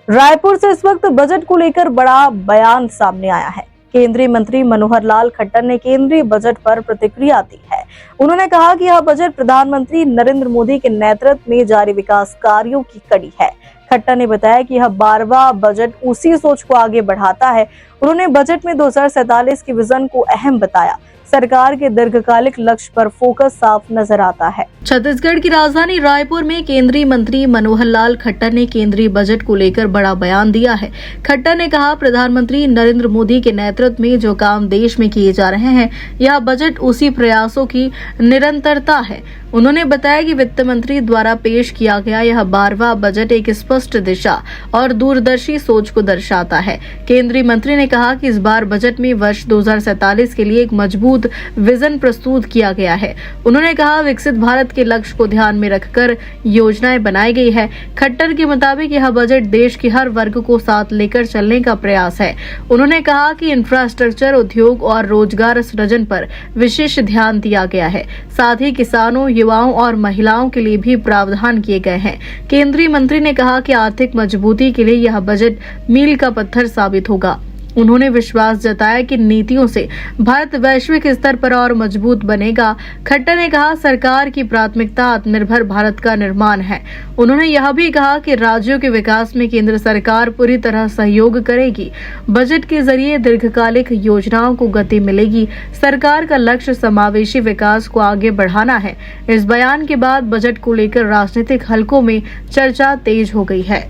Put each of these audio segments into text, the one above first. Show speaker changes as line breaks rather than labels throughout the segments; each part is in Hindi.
रायपुर से इस वक्त बजट को लेकर बड़ा बयान सामने आया है। केंद्रीय मंत्री मनोहर लाल खट्टर ने केंद्रीय बजट पर प्रतिक्रिया दी है। उन्होंने कहा कि यह बजट प्रधानमंत्री नरेंद्र मोदी के नेतृत्व में जारी विकास कार्यों की कड़ी है। खट्टर ने बताया कि यह 12वां बजट उसी सोच को आगे बढ़ाता है। उन्होंने बजट में 2047 के विजन को अहम बताया। सरकार के दीर्घकालिक लक्ष्य पर फोकस साफ नजर आता है। छत्तीसगढ़ की राजधानी रायपुर में केंद्रीय मंत्री मनोहर लाल खट्टर ने केंद्रीय बजट को लेकर बड़ा बयान दिया है। खट्टर ने कहा, प्रधानमंत्री नरेंद्र मोदी के नेतृत्व में जो काम देश में किए जा रहे हैं, यह बजट उसी प्रयासों की निरंतरता है। उन्होंने बताया कि वित्त मंत्री द्वारा पेश किया गया यह 12वां बजट एक स्पष्ट दिशा और दूरदर्शी सोच को दर्शाता है। केंद्रीय मंत्री ने कहा कि इस बार बजट में वर्ष 2047 के लिए एक मजबूत विजन प्रस्तुत किया गया है। उन्होंने कहा, विकसित भारत के लक्ष्य को ध्यान में रखकर योजनाएं बनाई गई है। खट्टर के मुताबिक यह बजट देश के हर वर्ग को साथ लेकर चलने का प्रयास है। उन्होंने कहा कि इंफ्रास्ट्रक्चर, उद्योग और रोजगार सृजन पर विशेष ध्यान दिया गया है। साथ ही किसानों, युवाओं और महिलाओं के लिए भी प्रावधान किए गए हैं। केंद्रीय मंत्री ने कहा कि आर्थिक मजबूती के लिए यह बजट मील का पत्थर साबित होगा। उन्होंने विश्वास जताया कि नीतियों से भारत वैश्विक स्तर पर और मजबूत बनेगा। खट्टर ने कहा, सरकार की प्राथमिकता आत्मनिर्भर भारत का निर्माण है। उन्होंने यह भी कहा कि राज्यों के विकास में केंद्र सरकार पूरी तरह सहयोग करेगी। बजट के जरिए दीर्घकालिक योजनाओं को गति मिलेगी। सरकार का लक्ष्य समावेशी विकास को आगे बढ़ाना है। इस बयान के बाद बजट को लेकर राजनीतिक हलकों में चर्चा तेज हो गई है।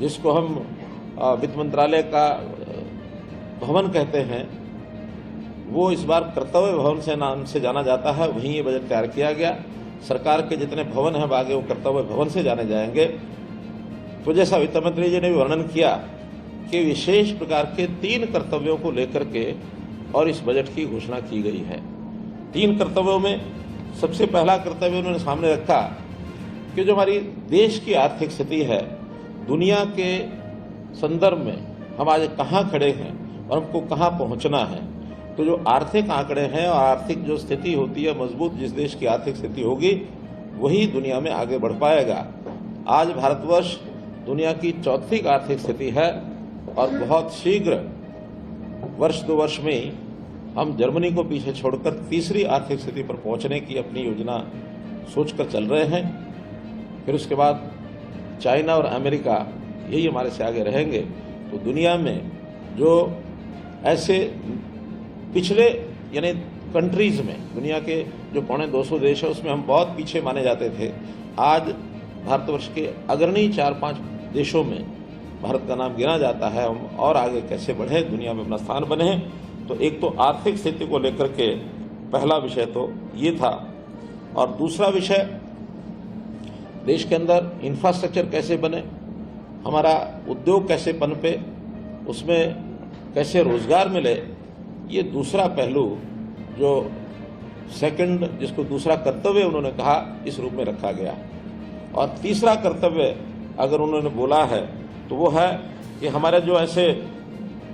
जिसको हम वित्त मंत्रालय का भवन कहते हैं, वो इस बार कर्तव्य भवन से नाम से जाना जाता है। वहीं ये बजट तैयार किया गया। सरकार के जितने भवन हैं आगे वो कर्तव्य भवन से जाने जाएंगे। तो जैसा वित्त मंत्री जी ने भी वर्णन किया कि विशेष प्रकार के 3 कर्तव्यों को लेकर के और इस बजट की घोषणा की गई है। 3 कर्तव्यों में सबसे पहला कर्तव्य उन्होंने सामने रखा कि जो हमारी देश की आर्थिक स्थिति है, दुनिया के संदर्भ में हम आज कहाँ खड़े हैं और हमको कहाँ पहुंचना है। तो जो आर्थिक आंकड़े हैं और आर्थिक जो स्थिति होती है मजबूत, जिस देश की आर्थिक स्थिति होगी वही दुनिया में आगे बढ़ पाएगा। आज भारतवर्ष दुनिया की 4थी आर्थिक स्थिति है और बहुत शीघ्र वर्ष 2 वर्ष में ही हम जर्मनी को पीछे छोड़कर 3री आर्थिक स्थिति पर पहुंचने की अपनी योजना सोचकर चल रहे हैं। फिर उसके बाद चाइना और अमेरिका यही हमारे से आगे रहेंगे। तो दुनिया में जो ऐसे पिछले यानी कंट्रीज में, दुनिया के जो 250 देश है उसमें हम बहुत पीछे माने जाते थे। आज भारतवर्ष के अग्रणी 4-5 देशों में भारत का नाम गिना जाता है। हम और आगे कैसे बढ़े, दुनिया में अपना स्थान बने। तो एक तो आर्थिक स्थिति को लेकर के पहला विषय तो ये था। और दूसरा विषय, देश के अंदर इंफ्रास्ट्रक्चर कैसे बने, हमारा उद्योग कैसे पनपे, उसमें कैसे रोजगार मिले। ये दूसरा पहलू जो सेकंड, जिसको दूसरा कर्तव्य उन्होंने कहा, इस रूप में रखा गया। और तीसरा कर्तव्य अगर उन्होंने बोला है तो वो है कि हमारे जो ऐसे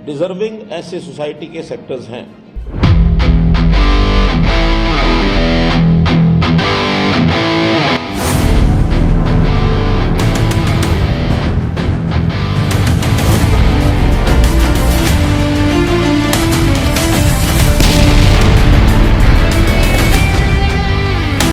डिजर्विंग ऐसे सोसाइटी के सेक्टर्स हैं